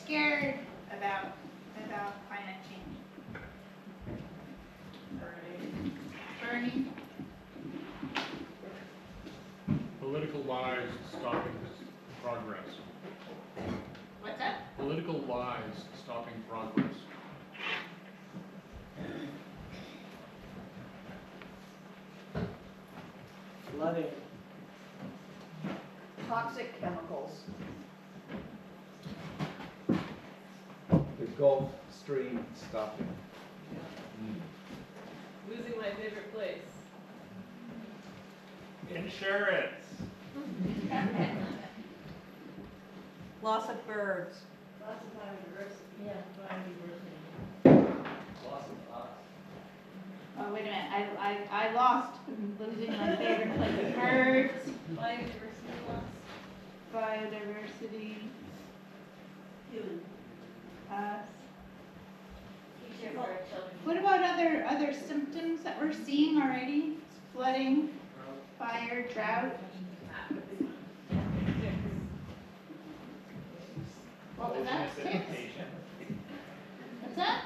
scared about climate change? Bernie? Political lies stopping progress. What's that? Political lies stopping progress. Flooding. Toxic chemicals. The Gulf Stream stopping. Losing my favorite place. Insurance. Loss of birds. Lots of biodiversity. Yeah. Biodiversity. Loss of us. Oh, wait a minute, I lost losing my favorite place. Birds, Biodiversity loss. biodiversity, Human. us. Future for our children. What about other symptoms that we're seeing already? Flooding, fire, drought. What was that? Ocean acidification. What's that?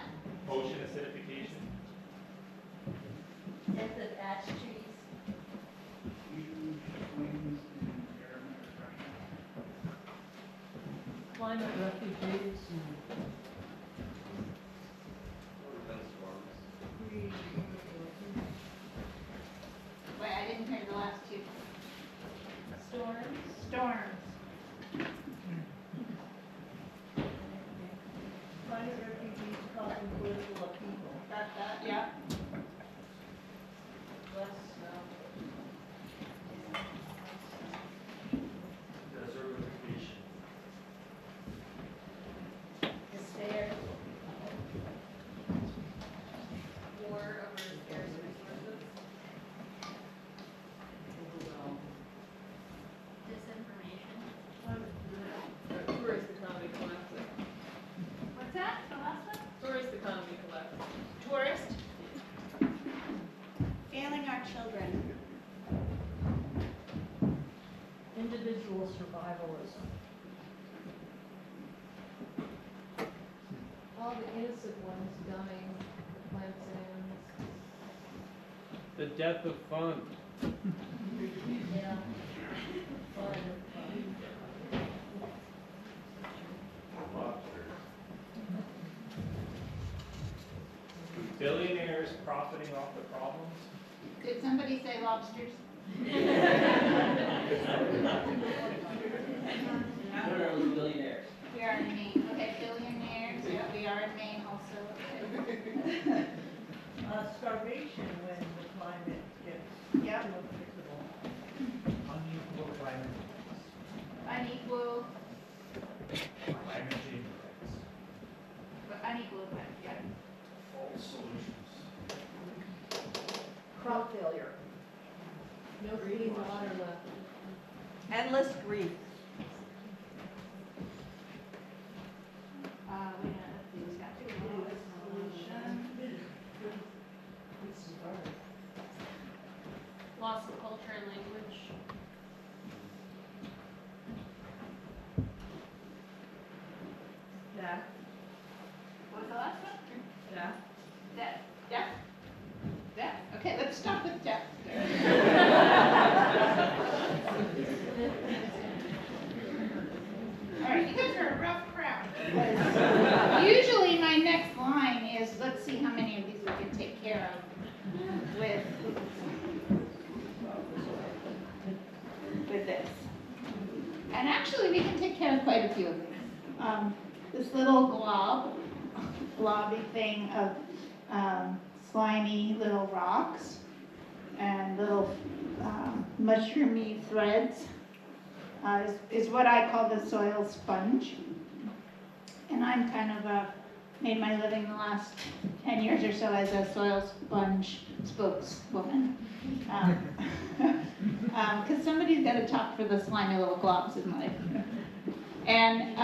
Ocean acidification. Death of ash trees. Climate refugees. Wait, I didn't hear the last two. Storms. Storms. Climate refugees causing political upheaval. Got that? Yeah. Less snow. Desertification. Despair. War over scarce resources. Disinformation. Tourist economy collapsing. What's that? The last one? Tourist economy collapsing. Tourist. Failing our children. Individual survivalism. All the innocent ones dying, plant sands. The death of fun. Yeah. Fun. Billionaires profiting off the problems. Did somebody say lobsters? Billionaires. We are in Maine. Okay, billionaires. Yeah, we are in Maine also. Okay. Starvation when the climate gets Yep. too unpredictable. Unequal climate. Unequal, Climate change effects. but unequal, but yeah. False solutions. Crop failure. No clean water left. Endless grief. Wait a minute, these got to be solution. Loss of culture and language. Yeah. What was the last one? Yeah. Death. Death? Death. Okay, let's stop with death. All right, you guys are a rough crowd. Usually my next line is, let's see how many of these we can take care of with this. And actually, we can take care of quite a few of these. This little blobby thing of slimy little rocks and little mushroomy threads is what I call the soil sponge. And I'm kind of made my living the last 10 years or so as a soil sponge spokeswoman. Because somebody's got to talk for the slimy little globs in life. And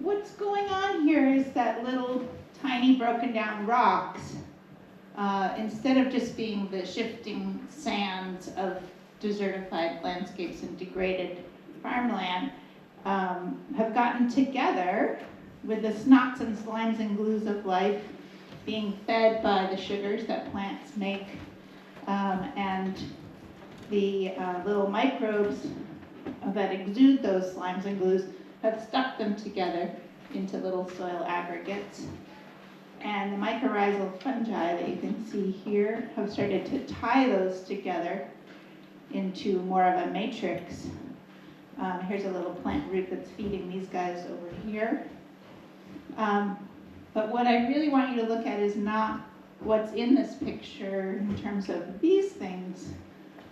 what's going on here is that little tiny broken down rocks, instead of just being the shifting sands of desertified landscapes and degraded farmland, have gotten together with the snots and slimes and glues of life being fed by the sugars that plants make, and the little microbes that exude those slimes and glues have stuck them together into little soil aggregates. And the mycorrhizal fungi that you can see here have started to tie those together into more of a matrix. Here's a little plant root that's feeding these guys over here. But what I really want you to look at is not what's in this picture in terms of these things,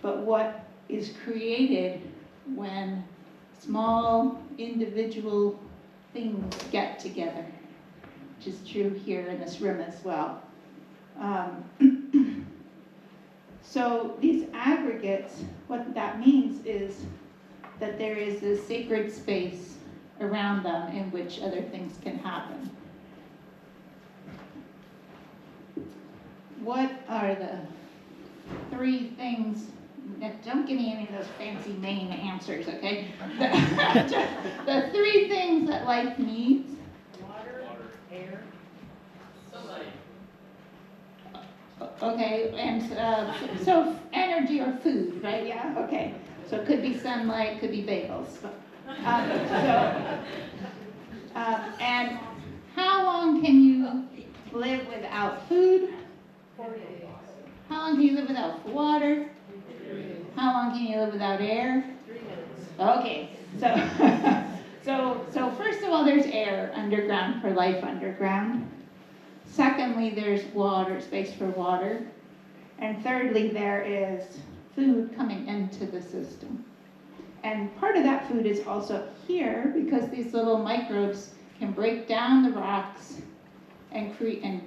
but what is created when small individual things get together, which is true here in this room as well. So these aggregates, what that means is that there is a sacred space around them in which other things can happen. What are the three things? Don't give me any of those fancy Maine answers, okay? The three things that life needs. Water, air, Okay, and so energy or food, right? Yeah, okay. So it could be sunlight, could be bagels. And how long can you live without food? 40 days. How long can you live without water? 3 days. How long can you live without air? 3 minutes. Okay, so first of all, there's air underground for life underground. Secondly, there's water, space for water. And thirdly, there is food coming into the system. And part of that food is also here because these little microbes can break down the rocks and create and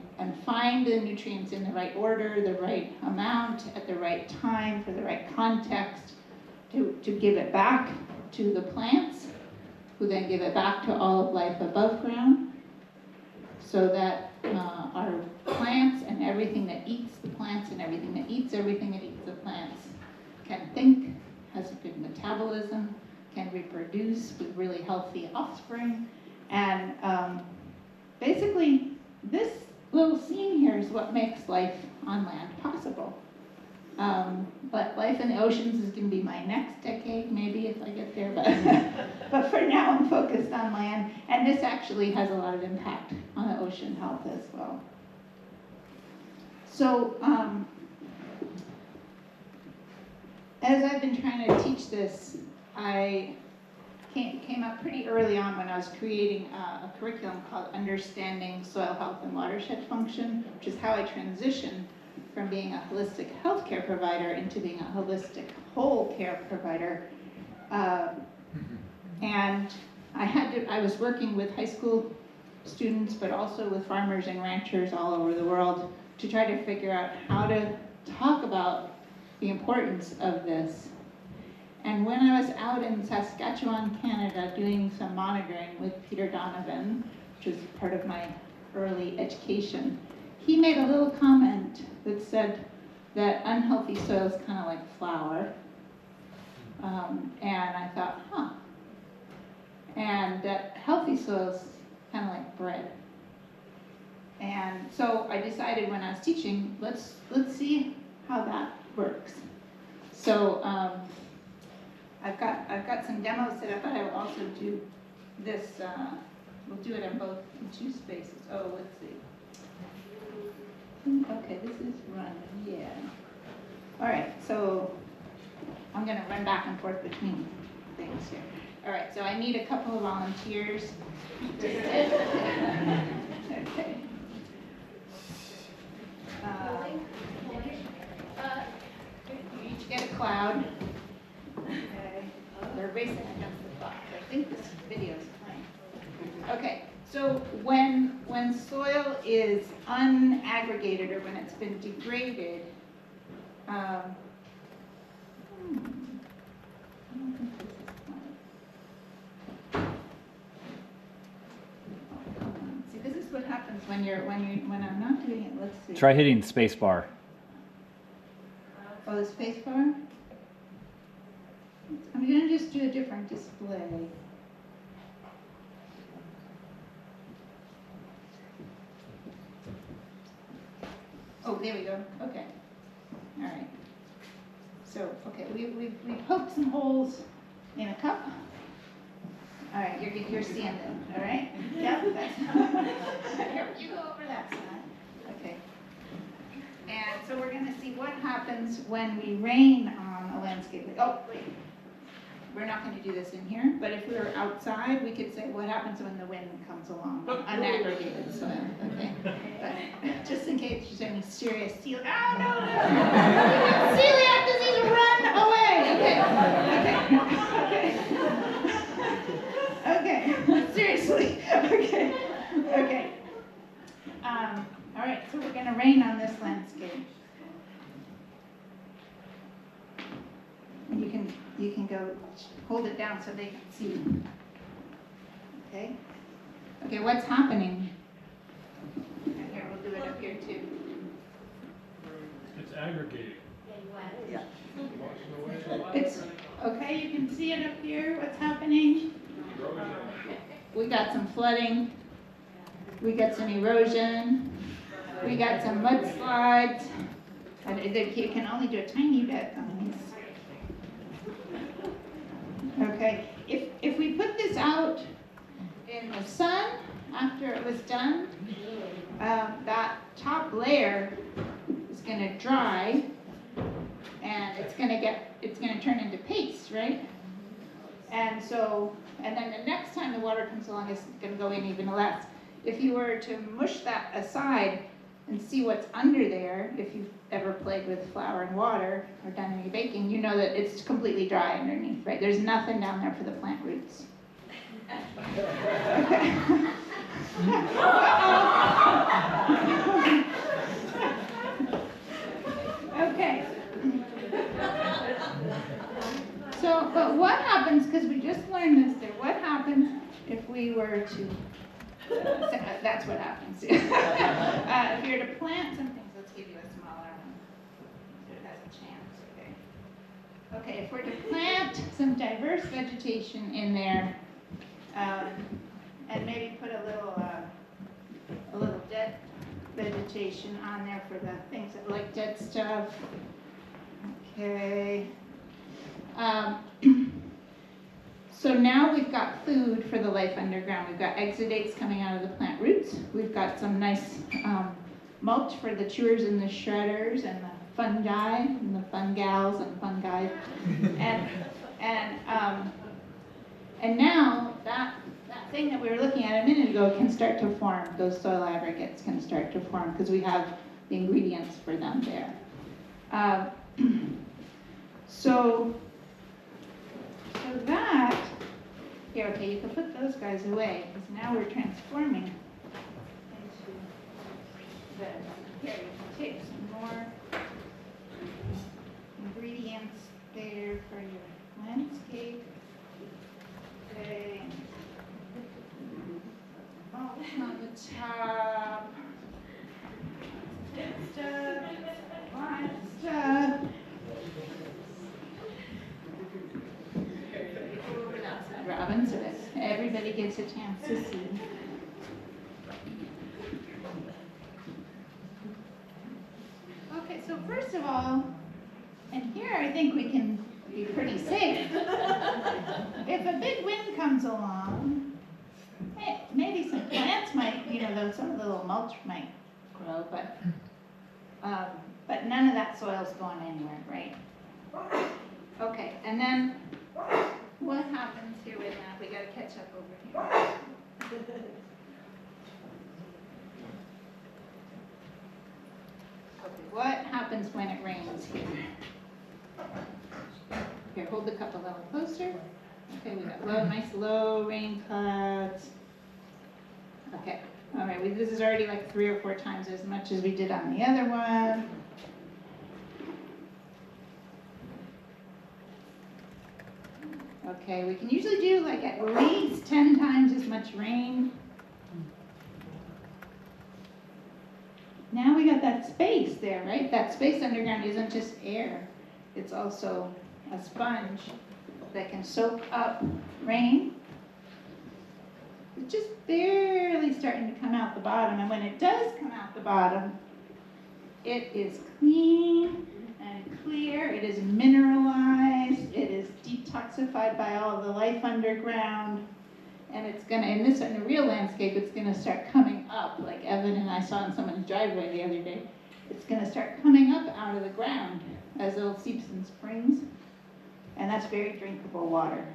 find the nutrients in the right order, the right amount, at the right time, for the right context, to give it back to the plants, who then give it back to all of life above ground, so that our plants and everything that eats the plants and everything that eats everything that eats the plants can think, has a good metabolism, can reproduce with really healthy offspring. And basically, this little scene here is what makes life on land possible. But life in the oceans is going to be my next decade, maybe, if I get there. But for now, I'm focused on land. And this actually has a lot of impact on the ocean health as well. So, as I've been trying to teach this, I came up pretty early on when I was creating a curriculum called Understanding Soil Health and Watershed Function, which is how I transitioned from being a holistic healthcare provider into being a holistic whole care provider. And I was working with high school students, but also with farmers and ranchers all over the world to try to figure out how to talk about the importance of this. And when I was out in Saskatchewan, Canada, doing some monitoring with Peter Donovan, which was part of my early education, he made a little comment that said that unhealthy soil is kind of like flour. And I thought, huh. And that healthy soil is kind of like bread. And so I decided when I was teaching, let's see how that works. So I've got some demos set up, but I will also do this. We'll do it in both in 2 spaces. Oh, let's see. Okay, this is run. Yeah. All right. So I'm going to run back and forth between things here. All right. So I need a couple of volunteers. Okay. You each get a cloud. Okay. They're racing against the clock. I think this video is playing. Okay. So when soil is unaggregated or when it's been degraded, I don't think this is playing. Oh, come on. See, this is what happens when I'm not doing it. Let's see. Try hitting the space bar. Oh, the space bar? I'm going to just do a different display. there we go, okay. All right. So, okay, we poked some holes in a cup. All right, you're seeing them, all right? Yep, that's, here, you go over that side. Okay. And so we're gonna see what happens when we rain on a landscape. Oh, wait. We're not gonna do this in here, but if we were outside, we could say what happens when the wind comes along, unaggregated soil, okay? But just in case there's any serious celiac, oh, no. Celiac disease, run away, okay. Seriously, okay. All right, so we're gonna rain on this landscape. You can go hold it down so they can see. Okay? Okay, what's happening? And here, we'll do it up here too. It's aggregating. Yeah. Washing away. It's, okay, you can see it up here, what's happening. We got some flooding. We got some erosion. We got some mudslides. You can only do a tiny bit on these. Okay, if we put this out in the sun after it was done, that top layer is going to dry, and it's going to turn into paste, right? And so, and then the next time the water comes along, it's going to go in even less. If you were to mush that aside and see what's under there, if you've ever played with flour and water or done any baking, you know that it's completely dry underneath, right? There's nothing down there for the plant roots. Okay. So, but what happens, because we just learned this there, what happens if we were to that's what happens. If you're to plant some things, let's give you a smaller one. So it has a chance, okay? Okay, if we're to plant some diverse vegetation in there, and maybe put a little dead vegetation on there for the things that like dead stuff. Okay. So now we've got food for the life underground. We've got exudates coming out of the plant roots. We've got some nice mulch for the chewers and the shredders and the fungi and the fun gals and fun guys. And now that thing that we were looking at a minute ago can start to form. Those soil aggregates can start to form because we have the ingredients for them there. So that, here, okay, you can put those guys away, because now we're transforming into this. Here, you can take some more ingredients there for your landscape. Okay. Mulch on the top. Good stuff. Live stuff. Robin, so that everybody gets a chance to see. Okay, so first of all, and here I think we can be pretty safe. If a big wind comes along, hey, maybe some plants might, some of the little mulch might grow, but none of that soil's going anywhere, right? Okay, and then what happens here with that? We gotta catch up over here. Okay, what happens when it rains here? Here, hold the cup a little closer. Okay, we got nice low rain clouds. Okay, all right, this is already like 3 or 4 times as much as we did on the other one. Okay, we can usually do like at least 10 times as much rain. Now we got that space there, right? That space underground isn't just air. It's also a sponge that can soak up rain. It's just barely starting to come out the bottom. And when it does come out the bottom, It is clean and clear, it is mineralized, it is detoxified by all of the life underground, and it's gonna, in the real landscape, it's gonna start coming up, like Evan and I saw in someone's driveway the other day. It's gonna start coming up out of the ground as little seeps and springs, and that's very drinkable water.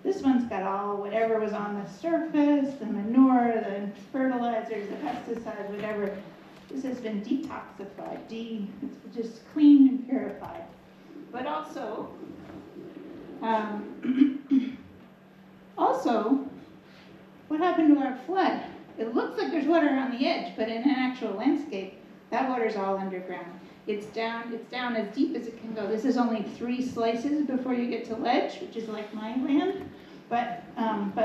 This one's got all, whatever was on the surface, the manure, the fertilizers, the pesticides, whatever. This has been detoxified, it's just cleaned and purified. But also, what happened to our flood? It looks like there's water on the edge, but in an actual landscape, that water's all underground. It's down as deep as it can go. This is only 3 slices before you get to ledge, which is like my land. But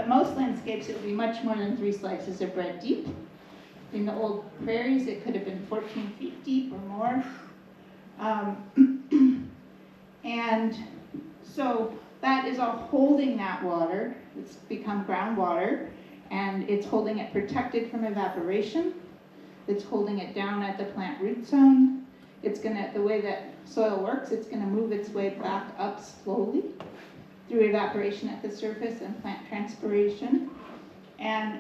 most landscapes, it would be much more than 3 slices of bread deep. In the old prairies, it could have been 14 feet deep or more. And so that is all holding that water. It's become groundwater, and it's holding it protected from evaporation. It's holding it down at the plant root zone. It's gonna, the way that soil works, it's gonna move its way back up slowly through evaporation at the surface and plant transpiration. And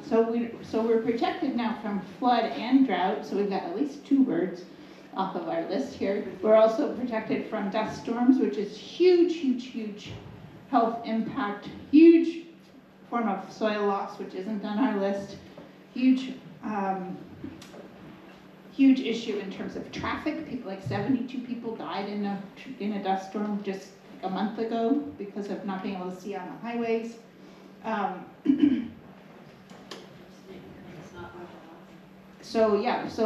so we're protected now from flood and drought, so we've got at least 2 birds off of our list here. We're also protected from dust storms, which is huge health impact, huge form of soil loss, which isn't on our list, huge issue in terms of traffic. People, like 72 people died in a dust storm just a month ago because of not being able to see on the highways. So yeah, let's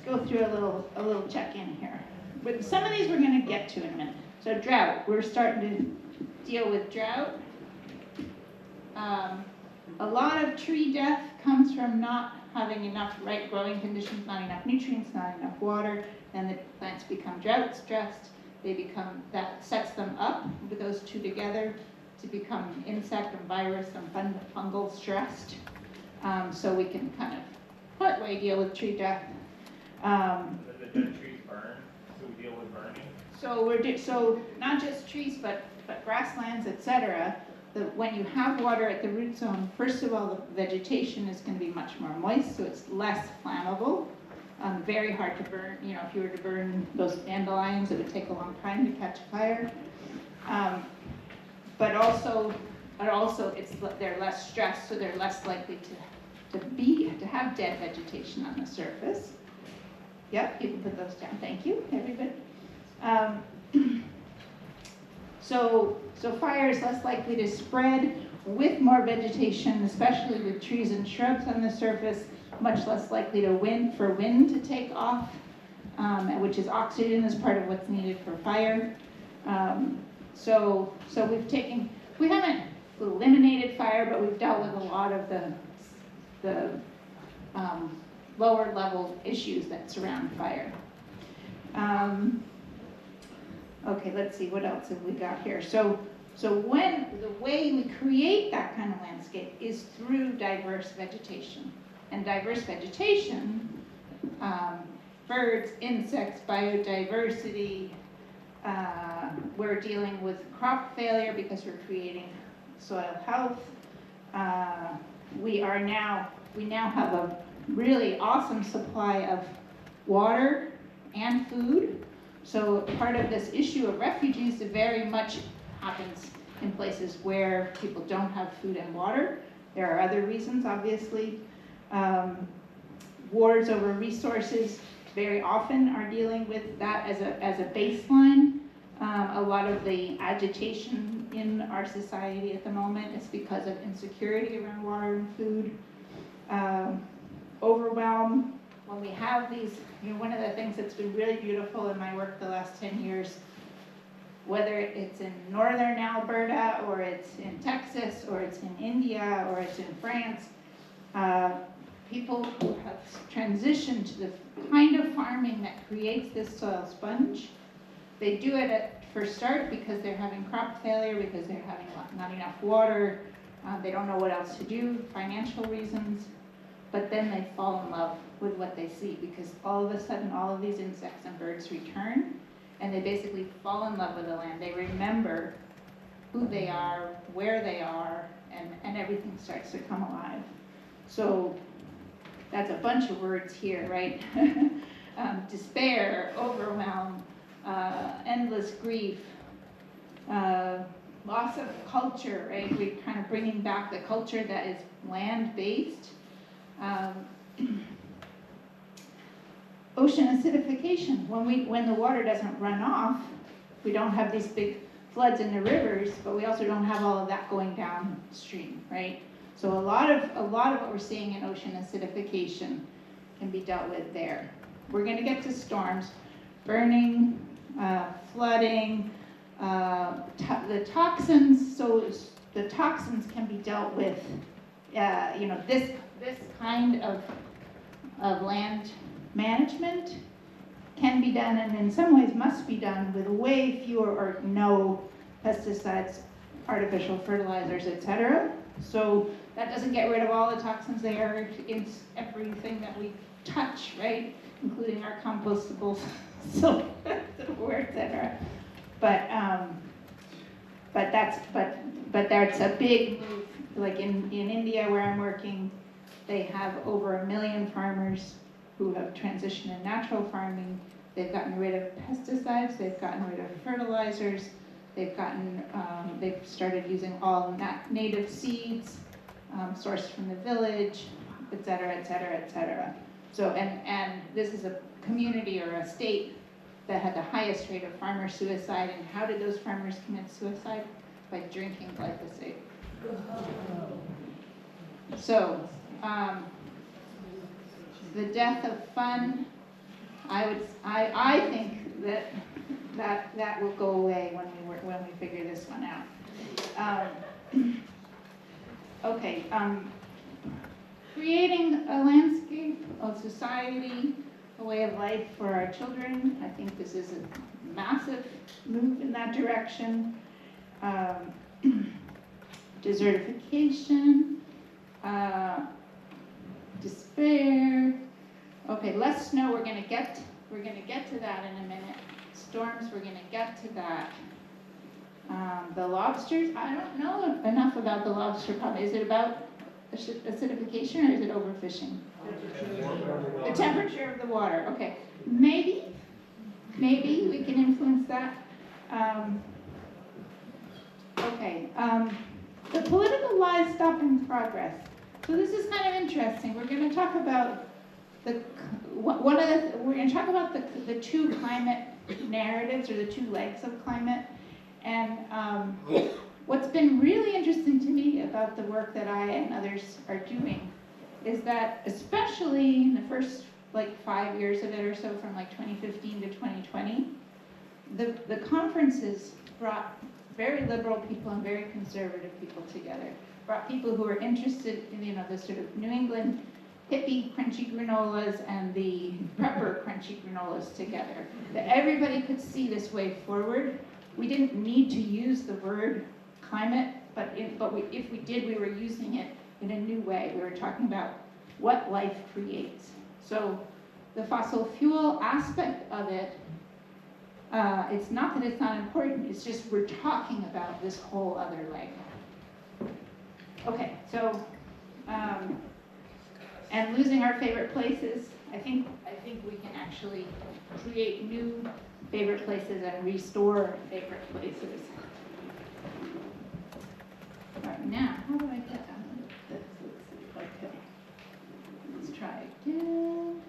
go through a little check-in here. But some of these we're going to get to in a minute. So drought, we're starting to deal with drought. A lot of tree death comes from not having enough right growing conditions, not enough nutrients, not enough water, and the plants become drought stressed. That sets them up with those 2 together to become insect and virus and fungal stressed. So we can kind of partway deal with tree death. Then the dead trees burn, so we deal with burning. So not just trees, but grasslands, etc. When you have water at the root zone, first of all, the vegetation is going to be much more moist, so it's less flammable. Very hard to burn. You know, if you were to burn those dandelions, it would take a long time to catch fire. But also they're less stressed, so they're less likely to have dead vegetation on the surface. Yep, you can put those down. Thank you, everybody. So fire is less likely to spread with more vegetation, especially with trees and shrubs on the surface, much less likely to wind to take off, which is oxygen is part of what's needed for fire. So we haven't eliminated fire, but we've dealt with a lot of the lower level issues that surround fire. Okay, let's see, what else have we got here? So when the way we create that kind of landscape is through diverse vegetation. And diverse vegetation, birds, insects, biodiversity, we're dealing with crop failure because we're creating soil health. We now have a really awesome supply of water and food. So part of this issue of refugees very much happens in places where people don't have food and water. There are other reasons, obviously. Wars over resources very often are dealing with that as a baseline. A lot of the agitation in our society at the moment is because of insecurity around water and food. Overwhelm. When we have these, one of the things that's been really beautiful in my work the last 10 years, whether it's in northern Alberta, or it's in Texas, or it's in India, or it's in France, people who have transitioned to the kind of farming that creates this soil sponge. They do it for start because they're having crop failure, because they're having not enough water, they don't know what else to do, financial reasons. but then they fall in love with what they see, because all of a sudden all of these insects and birds return, and they basically fall in love with the land. They remember who they are, where they are, and everything starts to come alive. So that's a bunch of words here, right? Despair, overwhelm, endless grief, loss of culture, right? We're kind of bringing back the culture that is land-based. Ocean acidification. When the water doesn't run off, we don't have these big floods in the rivers, but we also don't have all of that going downstream, right? So a lot of what we're seeing in ocean acidification can be dealt with there. We're going to get to storms, burning, flooding, the toxins. So the toxins can be dealt with. This kind of land management can be done, and in some ways must be done, with way fewer or no pesticides, artificial fertilizers, etc. So that doesn't get rid of all the toxins. They are in everything that we touch, right? Including our compostable silverware, etc. But that's a big move. Like in India, where I'm working, they have over 1 million farmers who have transitioned to natural farming. They've gotten rid of pesticides, they've gotten rid of fertilizers, they've started using all native seeds, sourced from the village, et cetera, et cetera, et cetera. So, and this is a community or a state that had the highest rate of farmer suicide. And how did those farmers commit suicide? By drinking glyphosate. So, the death of fun, I think that will go away when we figure this one out. Okay, creating a landscape, a society, a way of life for our children. I think this is a massive move in that direction. Desertification, despair. Okay, less snow. We're gonna get to that in a minute. Storms. We're gonna get to that. The lobsters. I don't know enough about the lobster problem. Is it about acidification or is it overfishing? The temperature of the water. Okay, maybe we can influence that. The political lies stopping progress. So this is kind of interesting. We're going to talk about we're going to talk about the two climate narratives, or the two legs of climate. And what's been really interesting to me about the work that I and others are doing is that, especially in the first 5 years of it or so, from 2015 to 2020, the conferences brought very liberal people and very conservative people together. Brought people who were interested in the sort of New England hippie crunchy granolas and the prepper crunchy granolas together. That everybody could see this way forward. We didn't need to use the word climate, but if we did, we were using it in a new way. We were talking about what life creates. So the fossil fuel aspect of it, it's not that it's not important, it's just we're talking about this whole other leg. Okay, so, and losing our favorite places, I think we can actually create new favorite places and restore favorite places. All right, now, how do I get on this? Let's see, okay. Let's try again.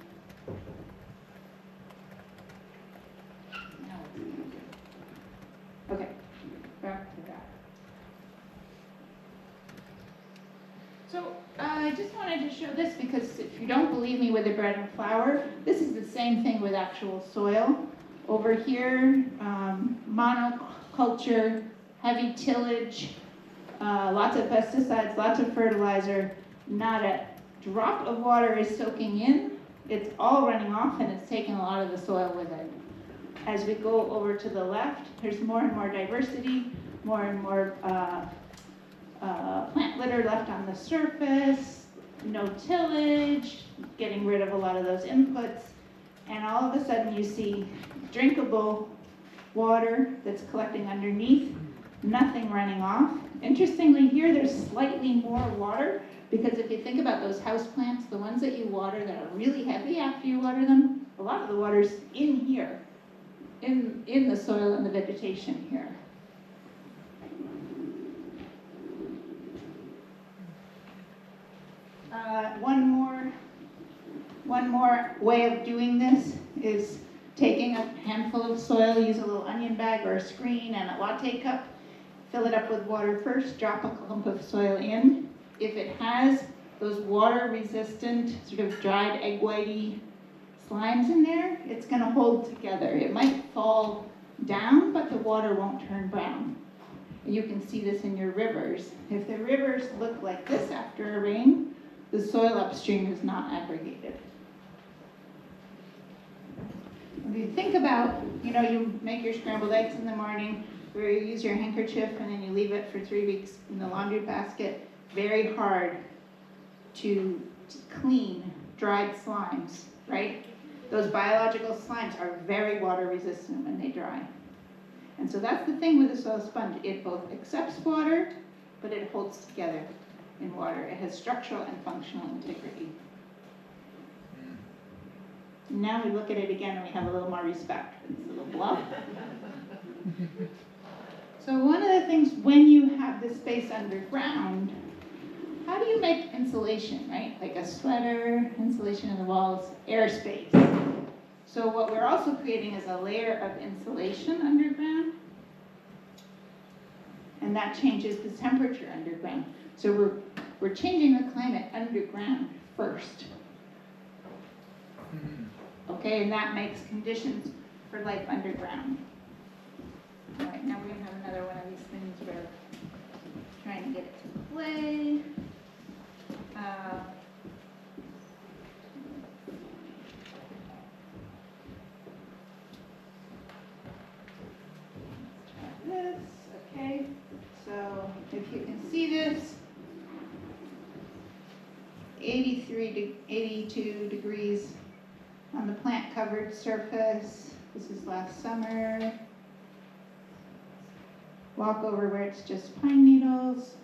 Now it's easier. Okay, back to that. So I just wanted to show this because if you don't believe me with the bread and flour, this is the same thing with actual soil. Over here, monoculture, heavy tillage, lots of pesticides, lots of fertilizer, not a drop of water is soaking in. It's all running off and it's taking a lot of the soil with it. As we go over to the left, there's more and more diversity, more and more plant litter left on the surface, no tillage, getting rid of a lot of those inputs, and all of a sudden you see drinkable water that's collecting underneath, nothing running off. Interestingly here, there's slightly more water, because if you think about those house plants, the ones that you water that are really heavy after you water them, a lot of the water's in here, in the soil and the vegetation here. One more way of doing this is taking a handful of soil, use a little onion bag or a screen and a latte cup, fill it up with water first, drop a clump of soil in. If it has those water-resistant, sort of dried egg whitey slimes in there, it's going to hold together. It might fall down, but the water won't turn brown. You can see this in your rivers. If the rivers look like this after a rain, the soil upstream is not aggregated. If you think about, you make your scrambled eggs in the morning, where you use your handkerchief and then you leave it for 3 weeks in the laundry basket, very hard to clean dried slimes, right? Those biological slimes are very water resistant when they dry. And so that's the thing with a soil sponge. It both accepts water, but it holds together in water. It has structural and functional integrity. Now we look at it again and we have a little more respect for this little blob. So one of the things when you have this space underground, how do you make insulation, right? Like a sweater, insulation in the walls, airspace. So what we're also creating is a layer of insulation underground, and that changes the temperature underground. So we're changing the climate underground first. Okay, and that makes conditions for life underground. All right, now we're gonna have another one of these things where we're trying to get it to play. This, okay, so if you can see this, 82 degrees on the plant covered surface. This is last summer. Walk over where it's just pine needles.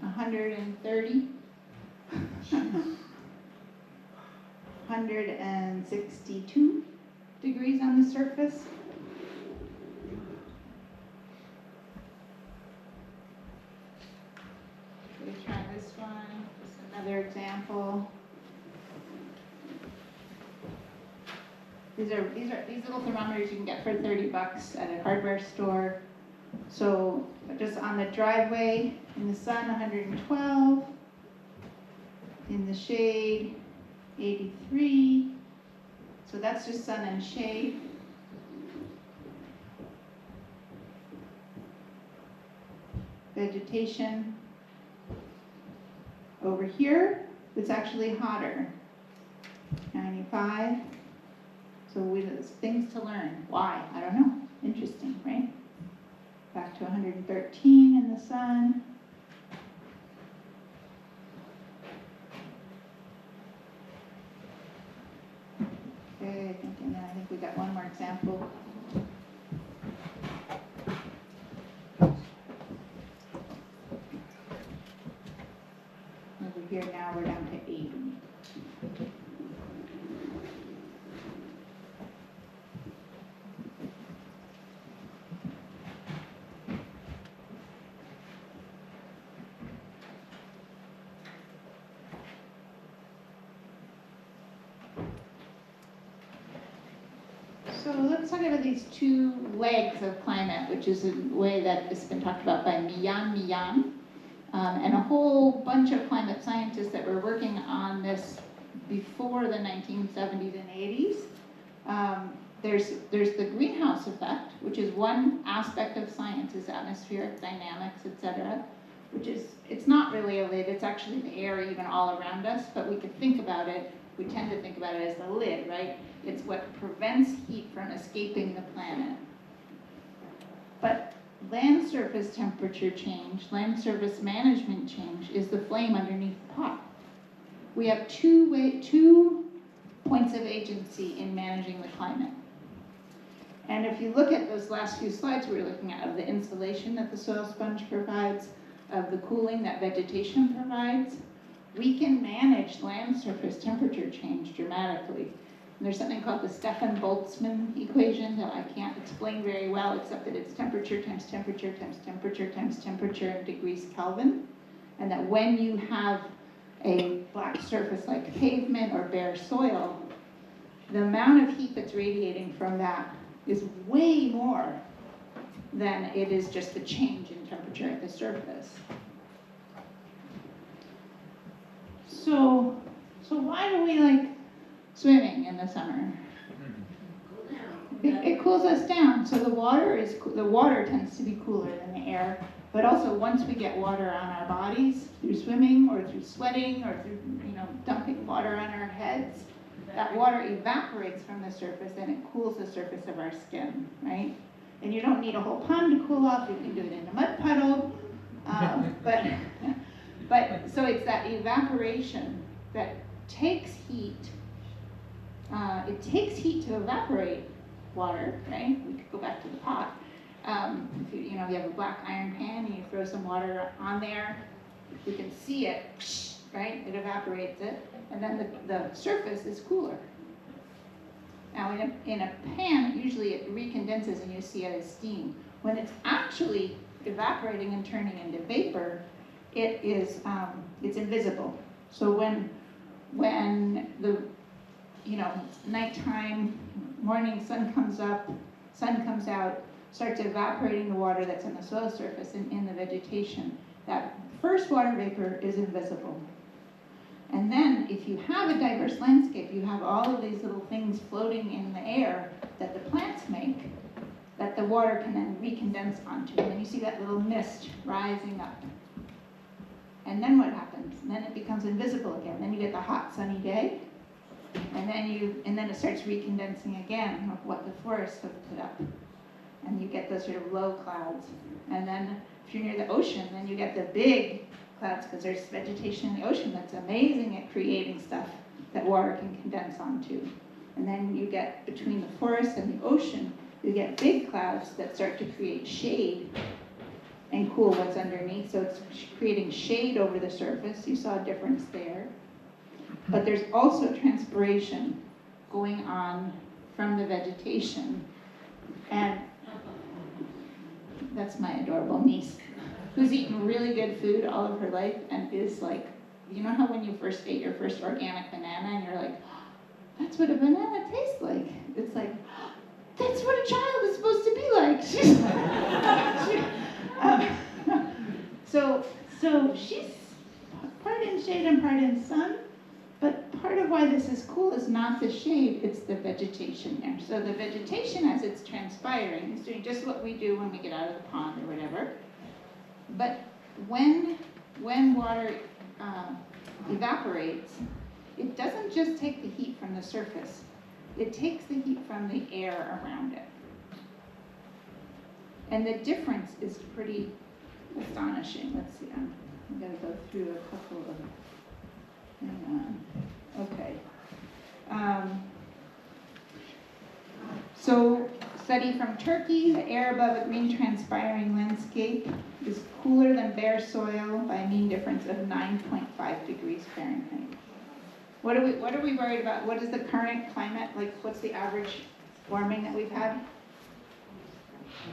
$130. 162 degrees on the surface. Should we try this one? Just another example. These little thermometers you can get for $30 at a hardware store. So just on the driveway, in the sun, 112. In the shade, 83. So that's just sun and shade. Vegetation. Over here, it's actually hotter. 95. So there's things to learn. Why? I don't know. Interesting, right? Back to 113 in the sun. Okay, and then I think we got one more example. Over here now we're down to 80. So let's talk about these two legs of climate, which is a way that has been talked about by Mian, and a whole bunch of climate scientists that were working on this before the 1970s and 80s. There's the greenhouse effect, which is one aspect of science, is atmospheric dynamics, etc., which is, it's not really a lid, it's actually the air even all around us, but we could think about it, we tend to think about it as the lid, right? It's what prevents heat from escaping the planet. land surface temperature change, land surface management change is the flame underneath the pot. We have two points of agency in managing the climate. And if you look at those last few slides we were looking at, of the insulation that the soil sponge provides, of the cooling that vegetation provides, we can manage land surface temperature change dramatically. And there's something called the Stefan-Boltzmann equation that I can't explain very well, except that it's temperature times temperature times temperature times temperature in degrees Kelvin. And that when you have a black surface like pavement or bare soil, the amount of heat that's radiating from that is way more than it is just the change in temperature at the surface. So why do we like swimming in the summer? It cools us down. So the water tends to be cooler than the air. But also, once we get water on our bodies through swimming or through sweating or through dumping water on our heads, that water evaporates from the surface and it cools the surface of our skin, right? And you don't need a whole pond to cool off. You can do it in a mud puddle. But so it's that evaporation that takes heat. It takes heat to evaporate water, right? We could go back to the pot. If you have a black iron pan and you throw some water on there, you can see it, right? It evaporates it, and then the surface is cooler. Now in a pan, usually it recondenses and you see it as steam. When it's actually evaporating and turning into vapor, it's invisible. So when the nighttime, morning, sun comes out, starts evaporating the water that's in the soil surface and in the vegetation, that first water vapor is invisible. And then if you have a diverse landscape, you have all of these little things floating in the air that the plants make, that the water can then recondense onto. And then you see that little mist rising up. And then what happens? And then it becomes invisible again. Then you get the hot sunny day, and then it starts recondensing again of what the forests have put up. And you get those sort of low clouds. And then if you're near the ocean, then you get the big clouds, because there's vegetation in the ocean that's amazing at creating stuff that water can condense onto. And then you get, between the forest and the ocean, you get big clouds that start to create shade and cool what's underneath. So it's creating shade over the surface. You saw a difference there. But there's also transpiration going on from the vegetation. And that's my adorable niece, who's eaten really good food all of her life and is like, you know how when you first ate your first organic banana and you're like, that's what a banana tastes like. It's like, that's what a child is supposed to be like. So she's part in shade and part in sun, but part of why this is cool is not the shade, it's the vegetation there. So the vegetation, as it's transpiring, is doing just what we do when we get out of the pond or whatever. But when water evaporates, it doesn't just take the heat from the surface, it takes the heat from the air around it. And the difference is pretty astonishing. Let's see, I'm going to go through a couple of, hang on, okay. So, study from Turkey, the air above a green transpiring landscape is cooler than bare soil by a mean difference of 9.5 degrees Fahrenheit. What are we worried about? What is the current climate? Like, what's the average warming that we've had?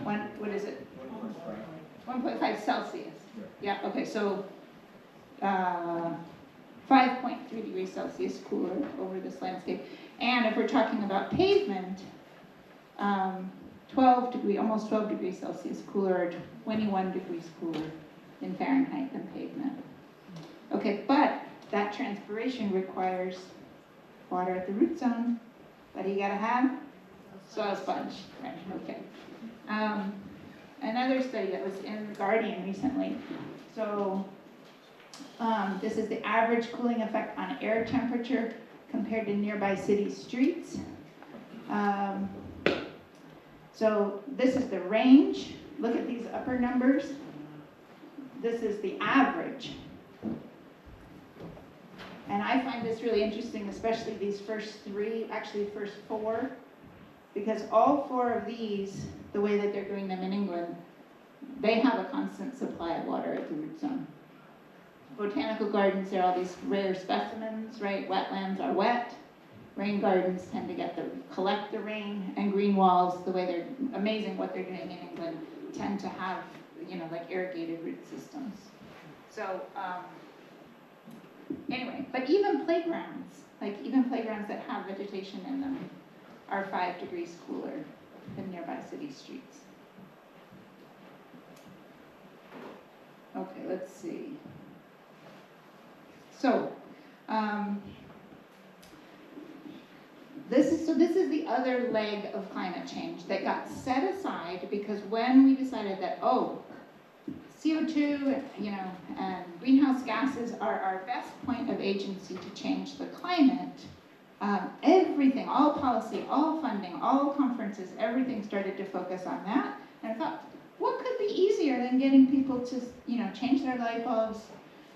What is it? 1.5 Celsius. Yeah, okay, so 5.3 degrees Celsius cooler over this landscape. And if we're talking about pavement, almost 12 degrees Celsius cooler, or 21 degrees cooler in Fahrenheit than pavement. Okay, but that transpiration requires water at the root zone. What do you gotta have? Soil sponge, right, okay. Another study that was in The Guardian recently. So this is the average cooling effect on air temperature compared to nearby city streets. So this is the range, look at these upper numbers. This is the average. And I find this really interesting, especially these first three, actually first four, because all four of these, the way that they're doing them in England, they have a constant supply of water at the root zone. Botanical gardens, there are all these rare specimens, right? Wetlands are wet. Rain gardens tend to collect the rain, and green walls, the way they're amazing what they're doing in England, tend to have, like irrigated root systems. So, anyway, but even playgrounds that have vegetation in them are 5 degrees cooler than nearby city streets. Okay, let's see. So, this is the other leg of climate change that got set aside because when we decided that, CO2, and greenhouse gases are our best point of agency to change the climate, everything, all policy, all funding, all conferences, everything started to focus on that. And I thought, what could be easier than getting people to, change their light bulbs,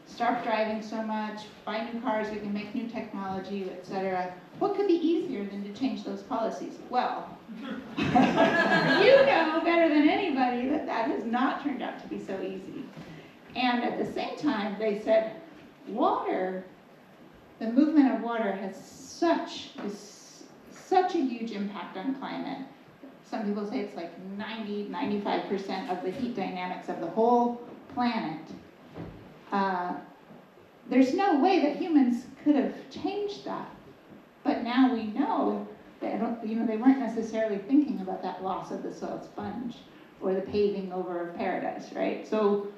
stop driving so much, buy new cars, we can make new technology, etc. What could be easier than to change those policies? Well, you know better than anybody that has not turned out to be so easy. And at the same time, they said, water, the movement of water has such a huge impact on climate. Some people say it's like 95% of the heat dynamics of the whole planet. There's no way that humans could have changed that. But now we know that they weren't necessarily thinking about that loss of the soil sponge or the paving over of paradise, right? So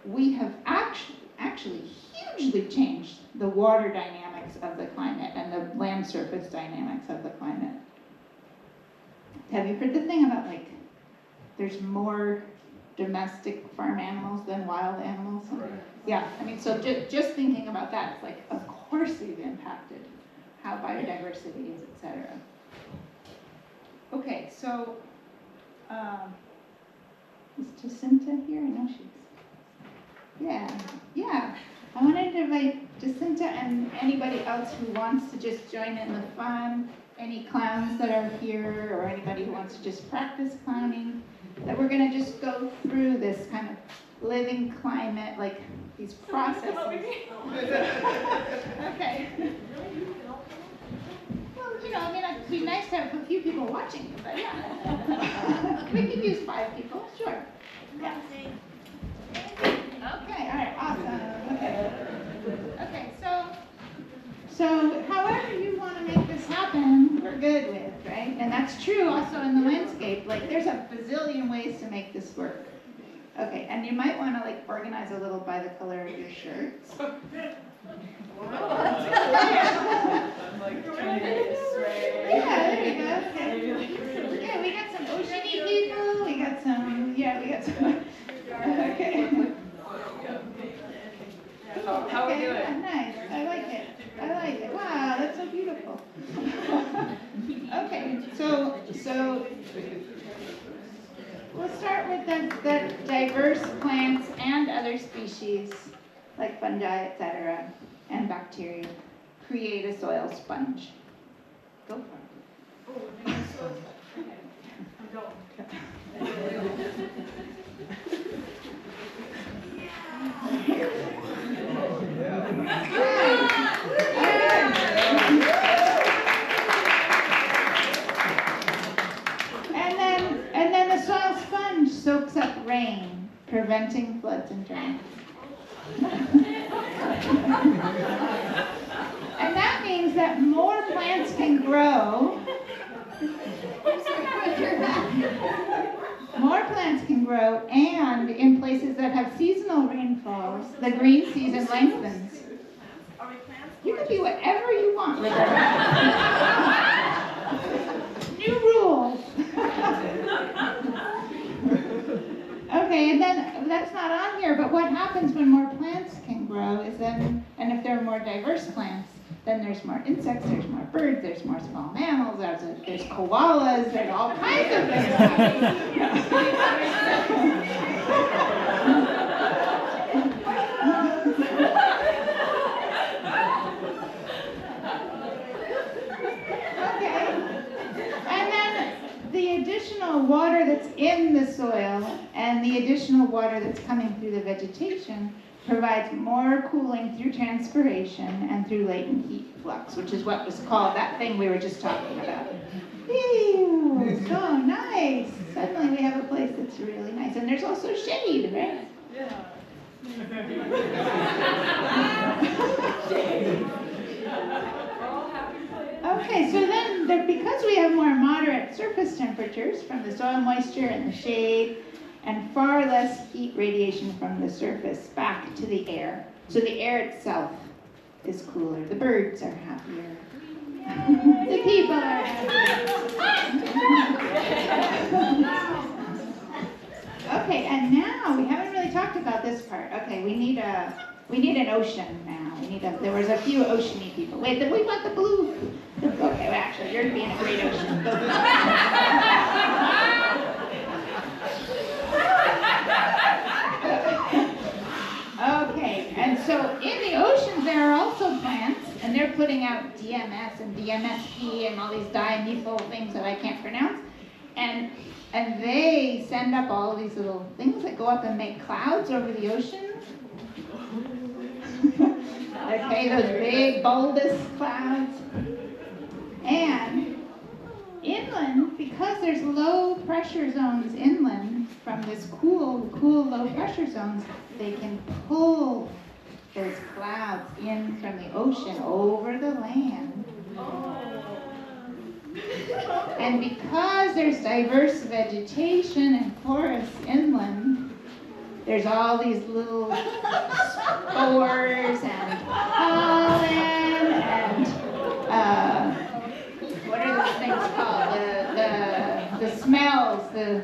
we have actually hugely changed the water dynamics of the climate and the land surface dynamics of the climate. Have you heard the thing about there's more domestic farm animals than wild animals? Yeah, so just thinking about that, it's like, of course we've impacted how biodiversity is, etc. Okay, so is Jacinta here? I know she's. Yeah. I wanted to invite Jacinta and anybody else who wants to just join in the fun, any clowns that are here, or anybody who wants to just practice clowning, that we're going to just go through this kind of living climate, like these processes. Okay. Well, it'd be nice to have a few people watching you, but yeah. We could use 5 people, sure. Yeah. Okay, all right, awesome. Okay, so however you want to make this happen, we're good with, right? And that's true also in the landscape. There's a bazillion ways to make this work. Okay, and you might want to organize a little by the color of your shirts. Yeah, there you go. Okay. Yeah, we got some oceany people. We got some. Okay. How are we doing? Yeah, nice. I like it. Wow, that's so beautiful. Okay, so we'll start with the diverse plants and other species, like fungi, etc., and bacteria, create a soil sponge. Go for it. I'm going. And then the soil sponge soaks up rain, preventing floods and droughts. And that means that more plants can grow. More plants can grow, and in places that have seasonal rainfalls, the green season lengthens. You can do whatever you want with it. New rules. Okay, and then that's not on here, but what happens when more plants can grow is then, and if there are more diverse plants, then there's more insects, there's more birds, there's more small mammals, there's koalas, there's all kinds of things Okay. And then the additional water that's in the soil and the additional water that's coming through the vegetation provides more cooling through transpiration and through latent heat flux, which is what was called that thing we were just talking about. Ew, so nice. Suddenly we have a place that's really nice. And there's also shade, right? Okay, so then because we have more moderate surface temperatures from the soil moisture and the shade, and far less heat radiation from the surface back to the air. So the air itself is cooler. The birds are happier. The people are happier. Okay, and now we haven't really talked about this part. Okay, we need an ocean now. There was a few oceany people. Wait, we want the blue. Okay, well, actually, you're being a great ocean. Okay, and so in the oceans there are also plants, and they're putting out DMS and DMSP and all these dimethyl things that I can't pronounce, and they send up all of these little things that go up and make clouds over the ocean. Okay, those big bulbous clouds. And inland, because there's low pressure zones inland from this cool low pressure zones, they can pull those clouds in from the ocean over the land. And because there's diverse vegetation and forests inland, there's all these little spores and pollen and what are those things called? The smells, the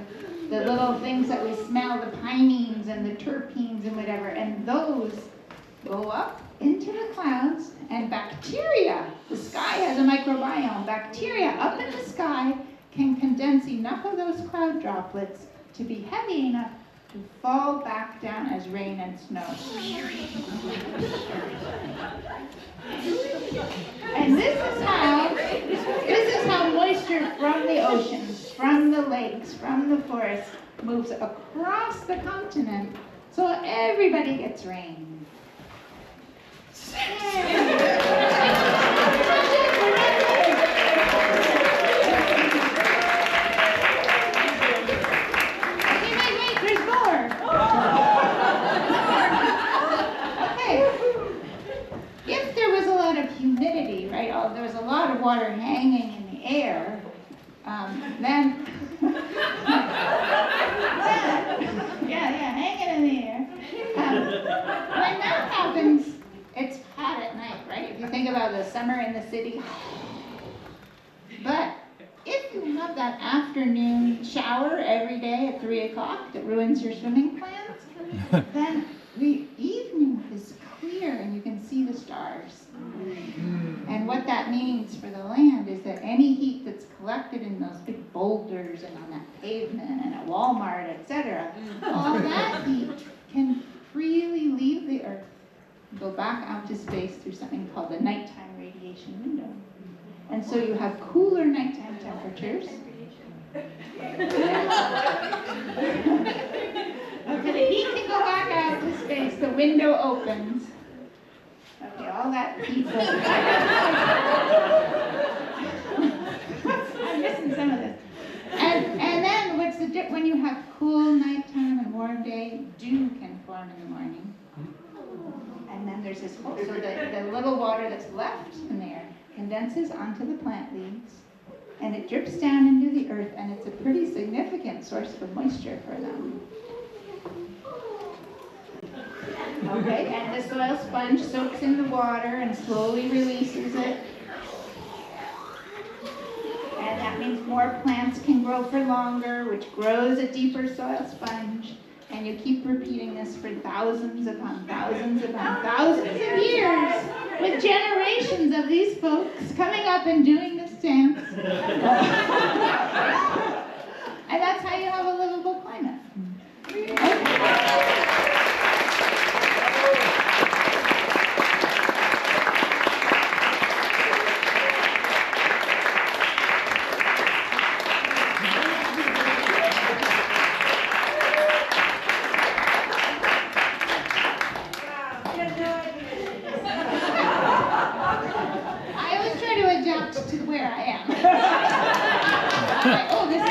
little things that we smell, the pinene and the terpenes and whatever, and those go up into the clouds, and bacteria, the sky has a microbiome, bacteria up in the sky can condense enough of those cloud droplets to be heavy enough to fall back down as rain and snow. And this is how moisture from the oceans, from the lakes, from the forests moves across the continent, so everybody gets rain. Wait, there's more. Okay. If there was a lot of humidity, right, there was a lot of water hanging in the air, then hanging in the air. When that happens, it's hot at night, right? If you think about the summer in the city. But if you have that afternoon shower every day at 3 o'clock that ruins your swimming plans, then the evening is clear and you can see the stars. And what that means for the land is that any heat that's collected in those big boulders and on that pavement and at Walmart, etc., all that heat can freely leave the earth, go back out to space through something called the nighttime radiation window. And so you have cooler nighttime temperatures. Okay, the heat can go back out to space, the window opens. Okay, all that heat goes I'm missing some of this. And then when you have cool nighttime and warm day, dew can form in the morning. And then there's this whole, so the little water that's left in there condenses onto the plant leaves, and it drips down into the earth, and it's a pretty significant source of moisture for them. Okay, and the soil sponge soaks in the water and slowly releases it. And that means more plants can grow for longer, which grows a deeper soil sponge. And you keep repeating this for thousands upon thousands upon thousands of years, with generations demonstrations of these folks coming up and doing this dance. And that's how you have a livable climate. I always try to adapt to where I am. Like, oh, this is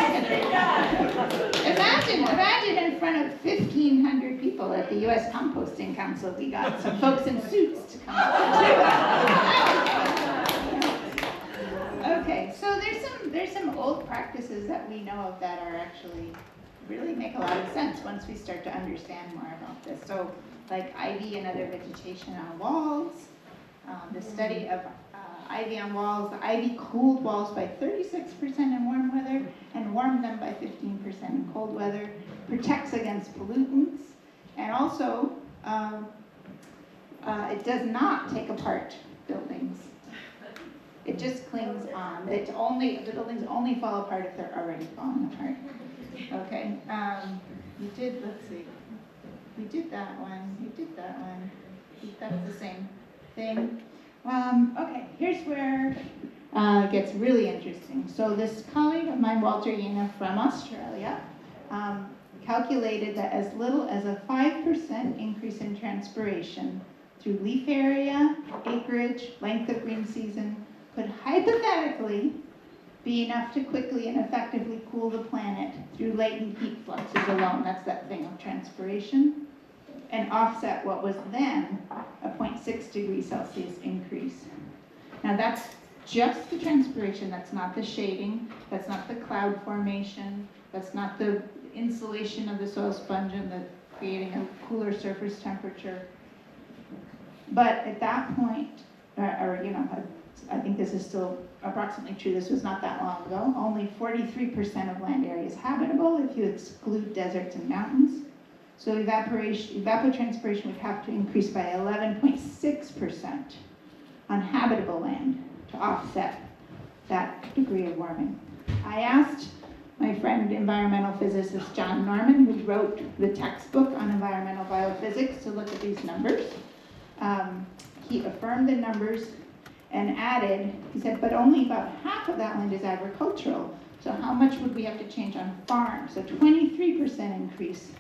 gonna imagine in front of 1,500 people at the U.S. Composting Council. We got some folks in suits to come up. Okay, so there's some old practices that we know of that are actually really make a lot of sense once we start to understand more about this. So, like ivy and other vegetation on walls. The study of ivy on walls. The ivy cooled walls by 36% in warm weather and warmed them by 15% in cold weather. Protects against pollutants, and also it does not take apart buildings. It just clings on. The buildings only fall apart if they're already falling apart. Okay. Let's see. We did that one. That's the same thing. Okay, here's where it gets really interesting. So this colleague of mine, Walter Yena from Australia, calculated that as little as a 5% increase in transpiration through leaf area, acreage, length of green season could hypothetically be enough to quickly and effectively cool the planet through latent heat fluxes alone. That's that thing of transpiration. And offset what was then a 0.6 degrees Celsius increase. Now that's just the transpiration, that's not the shading, that's not the cloud formation, that's not the insulation of the soil sponge and the creating a cooler surface temperature. But at that point, I think this is still approximately true, this was not that long ago, only 43% of land area is habitable if you exclude deserts and mountains. So evapotranspiration would have to increase by 11.6% on habitable land to offset that degree of warming. I asked my friend, environmental physicist John Norman, who wrote the textbook on environmental biophysics, to look at these numbers. He affirmed the numbers and added, he said, but only about half of that land is agricultural. So how much would we have to change on farms? So 23% increase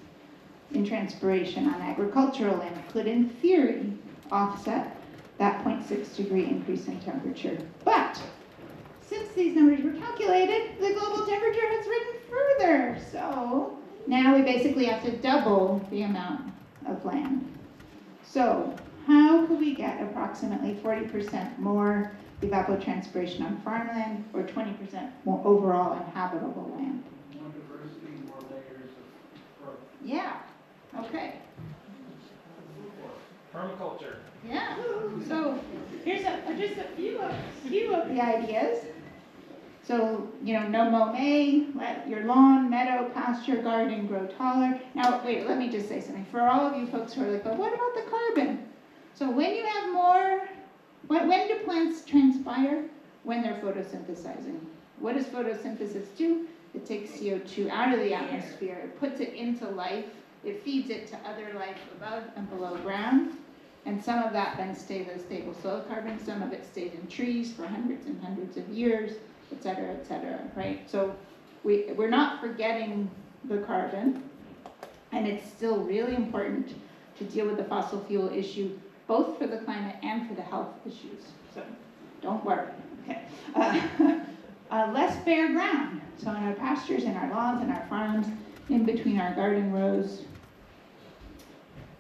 in transpiration on agricultural land could, in theory, offset that 0.6 degree increase in temperature. But since these numbers were calculated, the global temperature has risen further. So now we basically have to double the amount of land. So how could we get approximately 40% more evapotranspiration on farmland or 20% more overall on habitable land? More diversity, more layers of growth. Yeah. Okay. Permaculture. Yeah. So here's just a few of the ideas. So, no mow May, let your lawn, meadow, pasture, garden grow taller. Now, wait, let me just say something. For all of you folks who are like, but what about the carbon? So when you have more, when do plants transpire? When they're photosynthesizing. What does photosynthesis do? It takes CO2 out of the atmosphere. It puts it into life. It feeds it to other life above and below ground. And some of that then stays as stable soil carbon. Some of it stays in trees for hundreds and hundreds of years, et cetera, right? So we're not forgetting the carbon. And it's still really important to deal with the fossil fuel issue, both for the climate and for the health issues. So don't worry, okay. Less bare ground. So in our pastures, in our lawns, in our farms, in between our garden rows.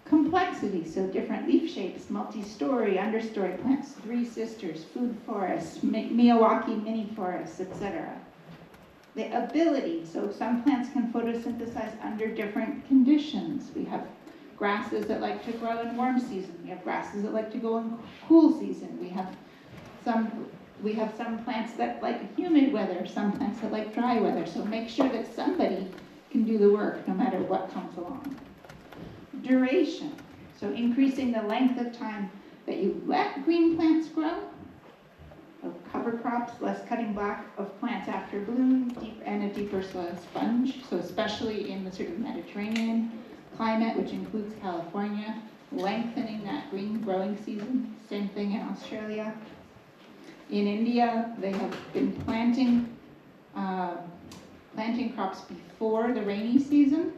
Complexity, so different leaf shapes, multi-story, understory plants, three sisters, food forests, Miyawaki mini forests, etc. The ability, so some plants can photosynthesize under different conditions. We have grasses that like to grow in warm season. We have grasses that like to go in cool season. We have some plants that like humid weather, some plants that like dry weather. So make sure that somebody can do the work no matter what comes along. Duration, so increasing the length of time that you let green plants grow of cover crops, less cutting back of plants after bloom, and a deeper soil sponge. So especially in the sort of Mediterranean climate, which includes California, lengthening that green growing season. Same thing in Australia. In India, they have been planting crops before the rainy season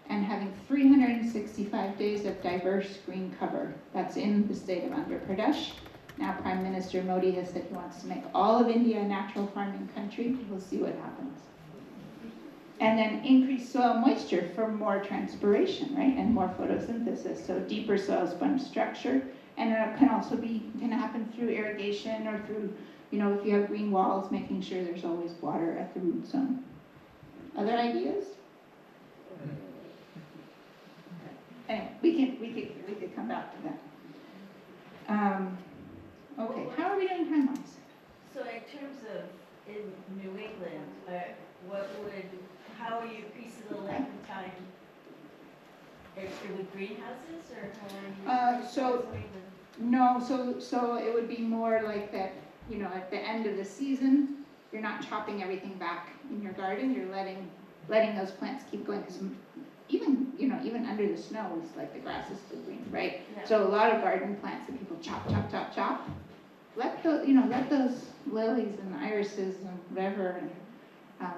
and having 365 days of diverse green cover. That's in the state of Andhra Pradesh. Now Prime Minister Modi has said he wants to make all of India a natural farming country. We'll see what happens. And then increased soil moisture for more transpiration, right, and more photosynthesis. So deeper soil sponge structure, and it can also can happen through irrigation or through, if you have green walls, making sure there's always water at the root zone. Other ideas? Anyway, we could come back to that. Okay, how are we doing time-wise? So in terms of in New England, how are you increasing the length of time? With greenhouses or how are you? No, so it would be more like that, at the end of the season, you're not chopping everything back in your garden, you're letting those plants keep going, because even under the snow, it's like the grass is still green, right? Yeah. So a lot of garden plants that people chop, let those lilies and irises and whatever, and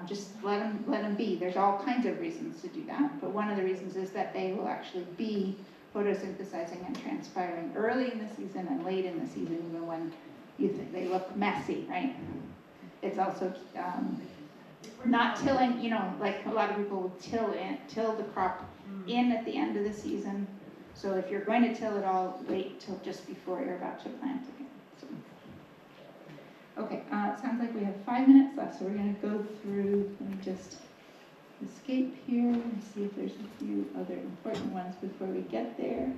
just let them be. There's all kinds of reasons to do that, but one of the reasons is that they will actually be photosynthesizing and transpiring early in the season and late in the season, even when you think they look messy, right? It's also not tilling, like a lot of people will till the crop in at the end of the season. So if you're going to till it all, wait till just before you're about to plant again. So. Okay, it sounds like we have 5 minutes left, so we're going to go through, let me just escape here and see if there's a few other important ones before we get there.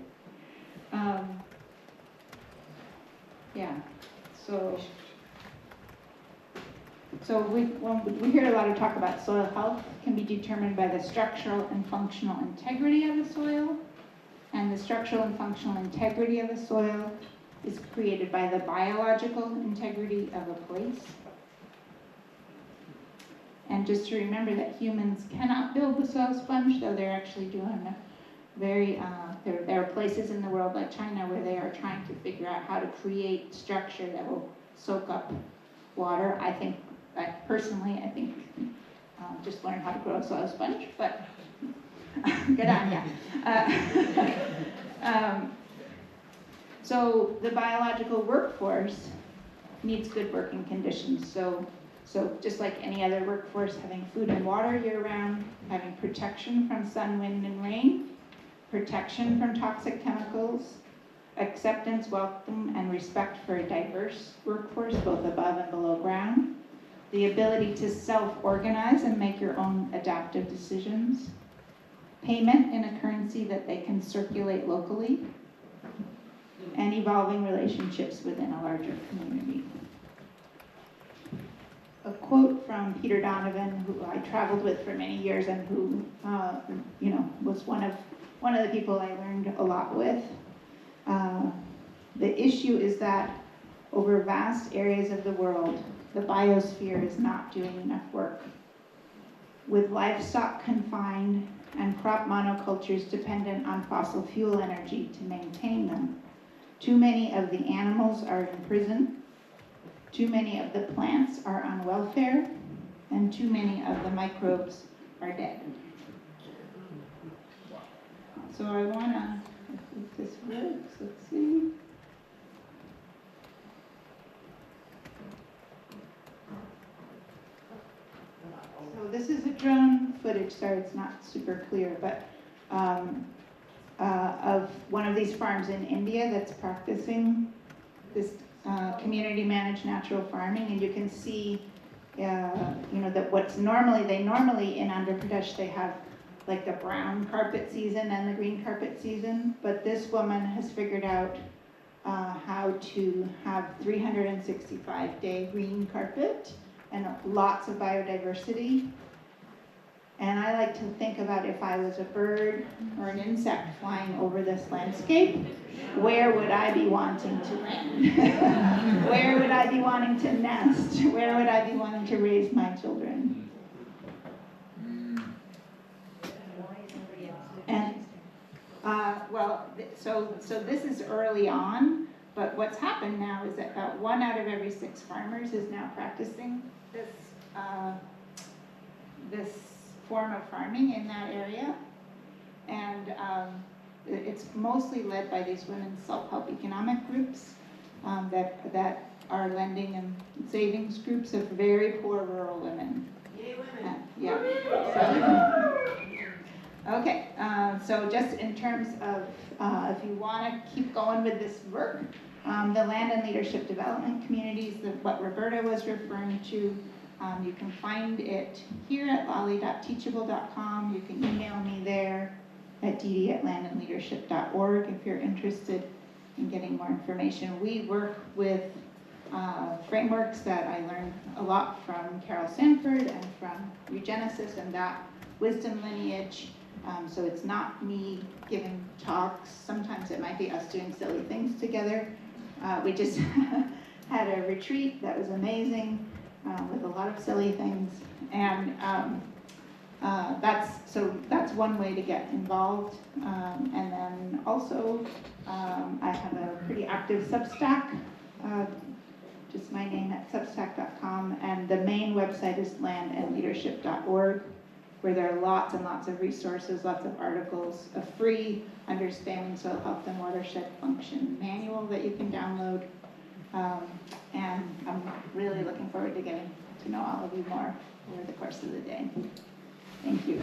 Yeah, so we hear a lot of talk about soil health can be determined by the structural and functional integrity of the soil, and the structural and functional integrity of the soil is created by the biological integrity of a place. And just to remember that humans cannot build the soil sponge, though they're actually doing a very, there are places in the world like China where they are trying to figure out how to create structure that will soak up water. I think just learn how to grow a soil sponge, but good on ya. So the biological workforce needs good working conditions. So just like any other workforce, having food and water year-round, having protection from sun, wind, and rain, protection from toxic chemicals, acceptance, welcome, and respect for a diverse workforce, both above and below ground, the ability to self-organize and make your own adaptive decisions, payment in a currency that they can circulate locally, and evolving relationships within a larger community. A quote from Peter Donovan, who I traveled with for many years and who, was one of the people I learned a lot with. The issue is that over vast areas of the world, the biosphere is not doing enough work. With livestock confined and crop monocultures dependent on fossil fuel energy to maintain them, too many of the animals are in prison, too many of the plants are on welfare, and too many of the microbes are dead. So I wanna, if this works, let's see. So this is a drone footage, sorry it's not super clear, but of one of these farms in India that's practicing this community managed natural farming, and you can see that what's normally in Andhra Pradesh they have like the brown carpet season and the green carpet season, but this woman has figured out how to have 365-day green carpet and lots of biodiversity. And I like to think about if I was a bird or an insect flying over this landscape, where would I be wanting to land? Where would I be wanting to nest? Where would I be wanting to raise my children? And, so this is early on, but what's happened now is that about 1 out of every 6 farmers is now practicing this, this form of farming in that area. And it's mostly led by these women's self-help economic groups that are lending and savings groups of very poor rural women. Yay, women. Yeah. Okay, so just in terms of if you want to keep going with this work, the land and leadership development communities, what Roberta was referring to, you can find it here at lolly.teachable.com. You can email me there at didi@landandleadership.org if you're interested in getting more information. We work with frameworks that I learned a lot from Carol Sanford and from Eugenesis and that wisdom lineage. So it's not me giving talks. Sometimes it might be us doing silly things together. We just had a retreat that was amazing with a lot of silly things. And that's one way to get involved. And then also I have a pretty active Substack, just my name at substack.com. And the main website is landandleadership.org. where there are lots and lots of resources, lots of articles, a free Understanding Soil Health and Watershed Function manual that you can download. And I'm really looking forward to getting to know all of you more over the course of the day. Thank you.